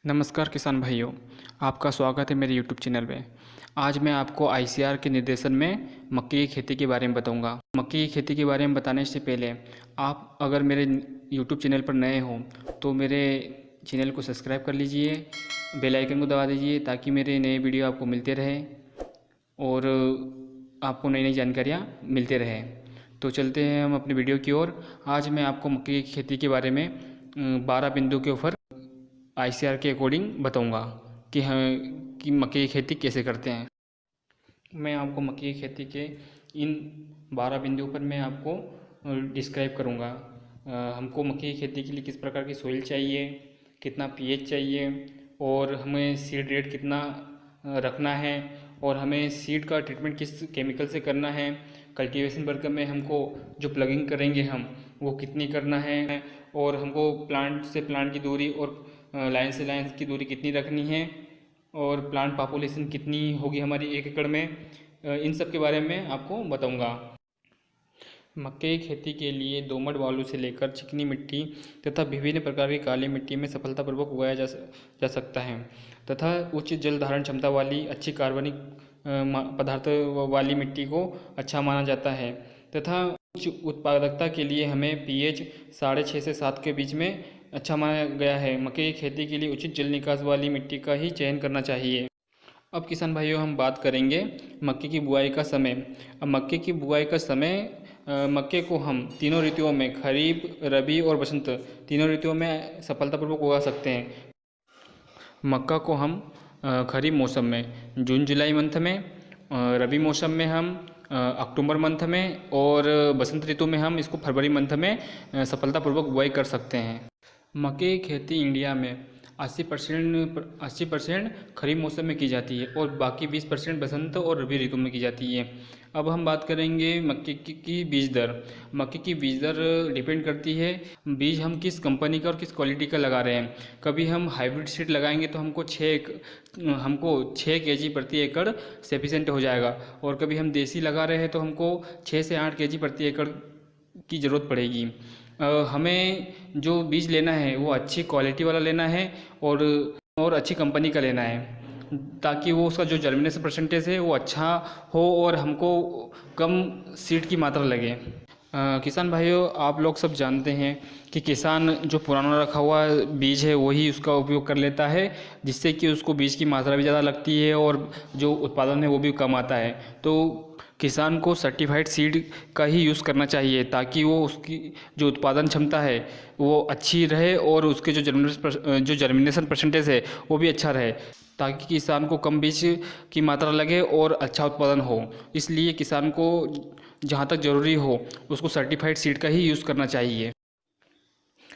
नमस्कार किसान भाइयों, आपका स्वागत है मेरे YouTube चैनल में। आज मैं आपको ICAR के निर्देशन में मक्के की खेती के बारे में बताऊंगा। मक्के की खेती के बारे में बताने से पहले आप अगर मेरे YouTube चैनल पर नए हों तो मेरे चैनल को सब्सक्राइब कर लीजिए, बेल आइकन को दबा दीजिए ताकि मेरे नए वीडियो आपको मिलते रहे और आपको नई नई जानकारियाँ मिलते रहे। तो चलते हैं हम अपनी वीडियो की ओर। आज मैं आपको मक्के की खेती के बारे में 12 बिंदु के ऊपर ICAR के अकॉर्डिंग बताऊंगा कि मक्के की खेती कैसे करते हैं। मैं आपको मक्के की खेती के इन 12 बिंदुओं पर मैं आपको डिस्क्राइब करूंगा। हमको मक्के की खेती के लिए किस प्रकार की सोइल चाहिए, कितना pH चाहिए और हमें सीड रेट कितना रखना है और हमें सीड का ट्रीटमेंट किस केमिकल से करना है। कल्टीवेशन वर्क में हमको जो प्लगिंग करेंगे हम वो कितनी करना है और हमको प्लांट से प्लांट की दूरी और लाइन से लाइन की दूरी कितनी रखनी है और प्लांट पॉपुलेशन कितनी होगी हमारी 1 एकड़ में। इन सब के बारे में आपको बताऊंगा। मक्के की खेती के लिए दोमट बालू से लेकर चिकनी मिट्टी तथा विभिन्न प्रकार की काली मिट्टी में सफलतापूर्वक उगाया जा सकता है तथा उच्च जल धारण क्षमता वाली अच्छी कार्बनिक पदार्थ वाली मिट्टी को अच्छा माना जाता है तथा उच्च उत्पादकता के लिए हमें pH 6.5 से 7 के बीच में अच्छा माना गया है। मक्के की खेती के लिए उचित जल निकास वाली मिट्टी का ही चयन करना चाहिए। अब किसान भाइयों, हम बात करेंगे मक्के की बुआई का समय। अब मक्के की बुआई का समय, मक्के को हम तीनों ऋतुओं में खरीफ, रबी और बसंत तीनों ऋतुओं में सफलतापूर्वक उगा सकते हैं। मक्का को हम खरीफ मौसम में जून जुलाई मंथ में, रबी मौसम में हम अक्टूबर मंथ में और बसंत ऋतु में हम इसको फरवरी मंथ में सफलतापूर्वक बुआई कर सकते हैं। मक्के की खेती इंडिया में 80% खरीफ मौसम में की जाती है और बाकी 20% बसंत और रबी ऋतु में की जाती है। अब हम बात करेंगे मक्के की बीज दर। मक्के की बीज दर डिपेंड करती है बीज हम किस कंपनी का और किस क्वालिटी का लगा रहे हैं। कभी हम हाइब्रिड सीड लगाएंगे तो हमको 6 kg प्रति एकड़ सफिशेंट हो जाएगा और कभी हम देसी लगा रहे हैं तो हमको 6 से 8 kg प्रति एकड़ की ज़रूरत पड़ेगी। हमें जो बीज लेना है वो अच्छी क्वालिटी वाला लेना है और अच्छी कंपनी का लेना है ताकि वो उसका जो जर्मिनेशन परसेंटेज है वो अच्छा हो और हमको कम सीड की मात्रा लगे। किसान भाइयों, आप लोग सब जानते हैं कि किसान जो पुराना रखा हुआ बीज है वही उसका उपयोग कर लेता है, जिससे कि उसको बीज की मात्रा भी ज़्यादा लगती है और जो उत्पादन है वो भी कम आता है। तो किसान को सर्टिफाइड सीड का ही यूज़ करना चाहिए ताकि वो उसकी जो उत्पादन क्षमता है वो अच्छी रहे और उसके जो जर्मिनेशन परसेंटेज है वो भी अच्छा रहे, ताकि किसान को कम बीज की मात्रा लगे और अच्छा उत्पादन हो। इसलिए किसान को जहाँ तक ज़रूरी हो उसको सर्टिफाइड सीड का ही यूज़ करना चाहिए।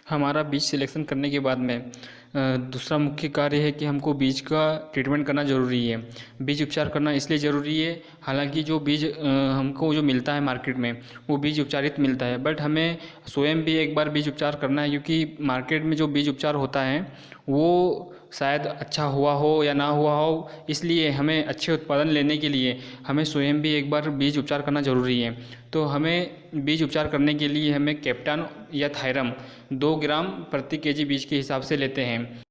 हमारा बीज सिलेक्शन करने के बाद में दूसरा मुख्य कार्य है कि हमको बीज का ट्रीटमेंट करना ज़रूरी है। बीज उपचार करना इसलिए ज़रूरी है, हालांकि जो बीज हमको जो मिलता है मार्केट में वो बीज उपचारित मिलता है, बट हमें स्वयं भी एक बार बीज उपचार करना है, क्योंकि मार्केट में जो बीज उपचार होता है वो शायद अच्छा हुआ हो या ना हुआ हो। इसलिए हमें अच्छे उत्पादन लेने के लिए हमें स्वयं भी एक बार बीज उपचार करना ज़रूरी है। तो हमें बीज उपचार करने के लिए हमें कैप्टान या थायरम 2 ग्राम प्रति केजी बीज के हिसाब से लेते हैं।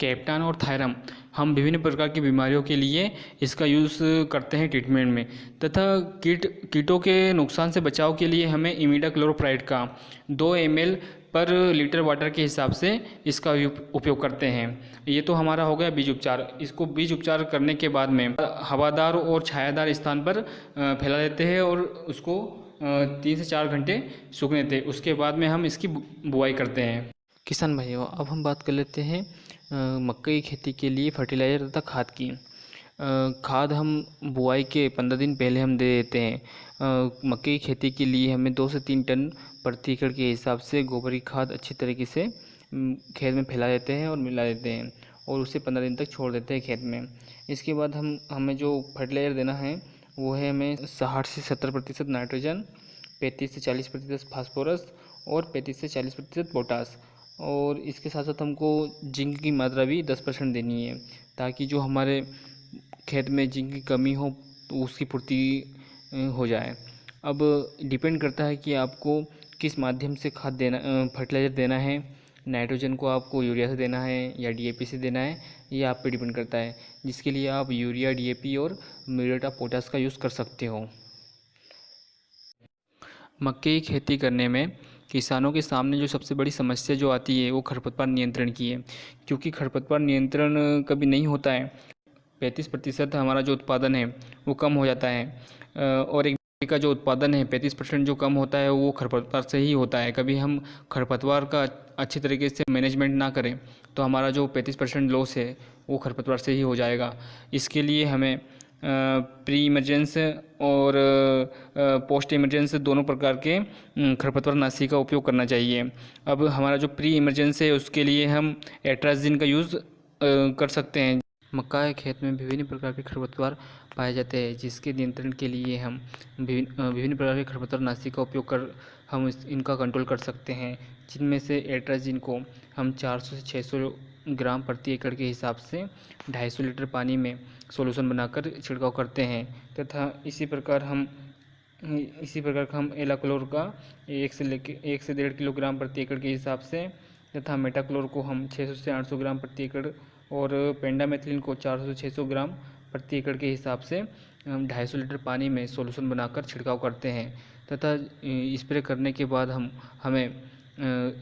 कैप्टान और थायरम हम विभिन्न प्रकार की बीमारियों के लिए इसका यूज़ करते हैं ट्रीटमेंट में, तथा कीटों के नुकसान से बचाव के लिए हमें इमिडाक्लोप्राइड का 2 ml पर लीटर वाटर के हिसाब से इसका उपयोग करते हैं। ये तो हमारा हो गया बीज उपचार। इसको बीज उपचार करने के बाद में हवादार और छायादार स्थान पर फैला देते हैं और उसको 3 से 4 घंटे सूखने देते हैं। उसके बाद में हम इसकी बुआई करते हैं। किसान भाइयों, अब हम बात कर लेते हैं मक्के की खेती के लिए फर्टिलाइज़र तथा खाद की। खाद हम बुआई के 15 दिन पहले हम दे देते हैं। मक्के की खेती के लिए हमें 2 से 3 टन प्रति एकड़ के हिसाब से गोबर की खाद अच्छी तरीके से खेत में फैला देते हैं और मिला देते हैं और उसे 15 दिन तक छोड़ देते हैं खेत में। इसके बाद हमें जो फर्टिलाइज़र देना है वो है हमें 60 से 70% नाइट्रोजन, 35 से 40% फास्फोरस और 35 से 40% पोटास, और इसके साथ साथ हमको जिंक की मात्रा भी 10% देनी है, ताकि जो हमारे खेत में जिंक की कमी हो तो उसकी पूर्ति हो जाए। अब डिपेंड करता है कि आपको किस माध्यम से खाद देना, फर्टिलाइज़र देना है। नाइट्रोजन को आपको यूरिया से देना है या डीएपी से देना है, ये आप पे डिपेंड करता है, जिसके लिए आप यूरिया, डीएपी और म्यूरेट ऑफ पोटाश का यूज़ कर सकते हो। मक्के की खेती करने में किसानों के सामने जो सबसे बड़ी समस्या जो आती है वो खरपतवार नियंत्रण की है, क्योंकि खरपतवार नियंत्रण कभी नहीं होता है। 35% हमारा जो उत्पादन है वो कम हो जाता है, और एक बिक्री का जो उत्पादन है 35% जो कम होता है वो खरपतवार से ही होता है। कभी हम खरपतवार का अच्छी तरीके से मैनेजमेंट ना करें तो हमारा जो 35% लॉस है वो खरपतवार से ही हो जाएगा। इसके लिए हमें प्री इमरजेंस और पोस्ट इमरजेंस दोनों प्रकार के खरपतवार नाशी का उपयोग करना चाहिए। अब हमारा जो प्री इमरजेंस है उसके लिए हम एट्राजिन का यूज़ कर सकते हैं। मक्का के खेत में विभिन्न प्रकार के खरपतवार पाए जाते हैं, जिसके नियंत्रण के लिए हम विभिन्न प्रकार के खरपतवार नाशी का उपयोग कर हम इनका कंट्रोल कर सकते हैं, जिनमें से एट्राजिन को हम 400 से 600 ग्राम प्रति एकड़ के हिसाब से 250 लीटर पानी में सॉल्यूशन बनाकर छिड़काव करते हैं, तथा इसी प्रकार हम एलाक्लोर का 1 से 1.5 किलोग्राम प्रति एकड़ के हिसाब से, तथा मेटाक्लोर को हम 600 से 800 ग्राम प्रति एकड़ और पेंडामेथिलिन को 400 से 600 ग्राम प्रति एकड़ के हिसाब से हम 250 लीटर पानी में सॉल्यूशन बनाकर छिड़काव करते हैं, तथा स्प्रे करने के बाद हमें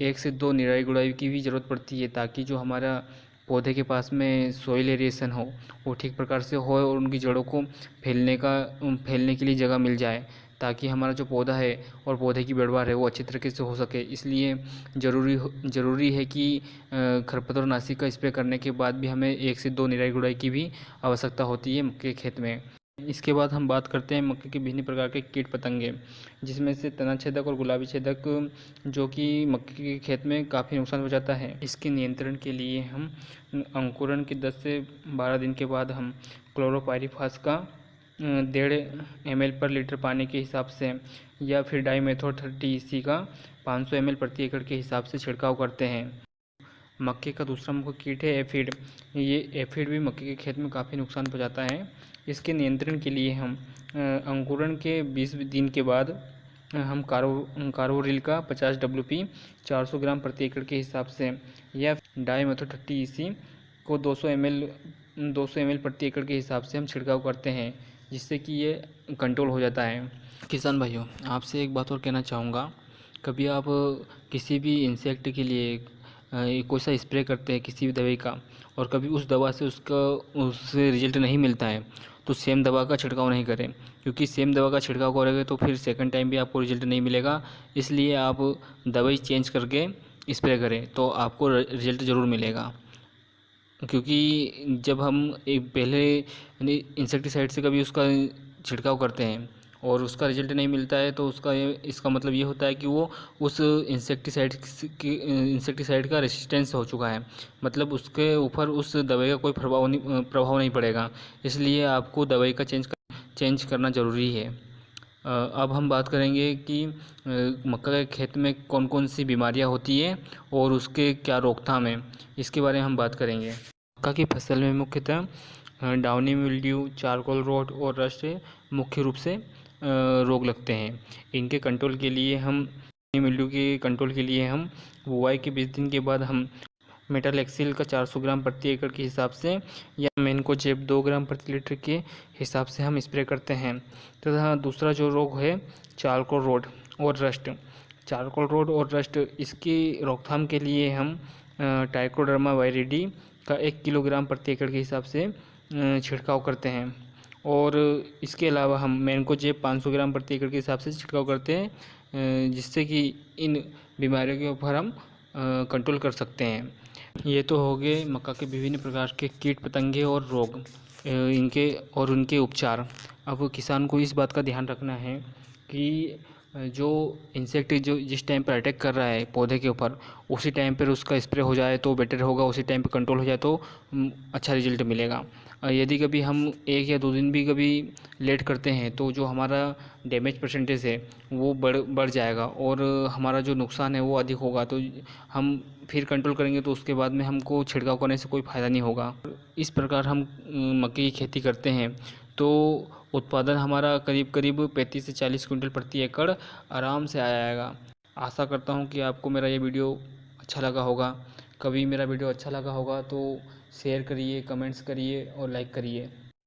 1 से 2 निराई गुड़ाई की भी ज़रूरत पड़ती है, ताकि जो हमारा पौधे के पास में सॉइल एरिएशन हो वो ठीक प्रकार से हो और उनकी जड़ों को फैलने के लिए जगह मिल जाए, ताकि हमारा जो पौधा है और पौधे की पैदावार है वो अच्छी तरीके से हो सके। इसलिए ज़रूरी है कि खरपतवार नाशी का स्प्रे करने के बाद भी हमें 1 से 2 निराई गुड़ाई की भी आवश्यकता होती है मक्के के खेत में। इसके बाद हम बात करते हैं मक्के के विभिन्न प्रकार के कीट पतंगे, जिसमें से तना छेदक और गुलाबी छेदक जो कि मक्के के खेत में काफ़ी नुकसान पहुंचाता है। इसके नियंत्रण के लिए हम अंकुरण के 10 से 12 दिन के बाद हम क्लोरोपाइरीफास का 1.5 ml पर लीटर पानी के हिसाब से, या फिर डाईमेथोड 30 का 500 ml प्रति एकड़ के हिसाब से छिड़काव करते हैं। मक्के का दूसरा मुख्य कीट है एफिड। ये एफिड भी मक्के के खेत में काफ़ी नुकसान पहुंचाता है। इसके नियंत्रण के लिए हम अंकुरण के 20 दिन के बाद हम कार्बोरिल का 50 WP 400 ग्राम प्रति एकड़ के हिसाब से, या डाईमेथोड 30 को 200 ml प्रति एकड़ के हिसाब से हम छिड़काव करते हैं, जिससे कि ये कंट्रोल हो जाता है। किसान भाइयों, आपसे एक बात और कहना चाहूँगा, कभी आप किसी भी इंसेक्ट के लिए कोई सा स्प्रे करते हैं किसी भी दवाई का, और कभी उस दवा से उससे रिजल्ट नहीं मिलता है, तो सेम दवा का छिड़काव नहीं करें, क्योंकि सेम दवा का छिड़काव करोगे तो फिर सेकंड टाइम भी आपको रिजल्ट नहीं मिलेगा। इसलिए आप दवाई चेंज करके स्प्रे करें तो आपको रिजल्ट ज़रूर मिलेगा। क्योंकि जब हम एक पहले इंसेक्टिसाइड से कभी उसका छिड़काव करते हैं और उसका रिजल्ट नहीं मिलता है, तो इसका मतलब ये होता है कि वो उस इंसेक्टिसाइड का रेसिस्टेंस हो चुका है, मतलब उसके ऊपर उस दवाई का कोई प्रभाव नहीं पड़ेगा। इसलिए आपको दवाई का चेंज करना ज़रूरी है। अब हम बात करेंगे कि मक्का के खेत में कौन कौन सी बीमारियां होती है और उसके क्या रोकथाम है, इसके बारे में हम बात करेंगे। मक्का की फसल में मुख्यतः डाउनी मिल्ड्यू, चारकोल रोट और रस्ट मुख्य रूप से रोग लगते हैं। इनके कंट्रोल के लिए हम बुआई के 20 दिन के बाद हम मेटालेक्सिल का 400 ग्राम प्रति एकड़ के हिसाब से, या मेनकोजेब 2 ग्राम प्रति लीटर के हिसाब से हम स्प्रे करते हैं। तथा दूसरा जो रोग है चारकोल रोट और रस्ट, इसकी रोकथाम के लिए हम ट्राइकोडर्मा वायरिडी का 1 किलोग्राम प्रति एकड़ के हिसाब से छिड़काव करते हैं, और इसके अलावा हम मेनकोजेब 500 ग्राम प्रति एकड़ के हिसाब से छिड़काव करते हैं, जिससे कि इन बीमारियों के ऊपर हम कंट्रोल कर सकते हैं। ये तो हो गए मक्का के विभिन्न प्रकार के कीट पतंगे और रोग, उनके उपचार। अब किसान को इस बात का ध्यान रखना है कि जो इंसेक्ट जो जिस टाइम पर अटैक कर रहा है पौधे के ऊपर, उसी टाइम पर उसका स्प्रे हो जाए तो बेटर होगा, उसी टाइम पर कंट्रोल हो जाए तो अच्छा रिजल्ट मिलेगा। यदि कभी हम 1 या 2 दिन भी कभी लेट करते हैं तो जो हमारा डैमेज परसेंटेज है वो बढ़ जाएगा, और हमारा जो नुकसान है वो अधिक होगा। तो हम फिर कंट्रोल करेंगे तो उसके बाद में हमको छिड़काव करने से कोई फ़ायदा नहीं होगा। इस प्रकार हम मक्के की खेती करते हैं तो उत्पादन हमारा करीब 35 से 40 क्विंटल प्रति एकड़ आराम से आ जाएगा। आशा करता हूँ कि आपको मेरा ये वीडियो अच्छा लगा होगा। कभी मेरा वीडियो अच्छा लगा होगा तो शेयर करिए, कमेंट्स करिए और लाइक करिए।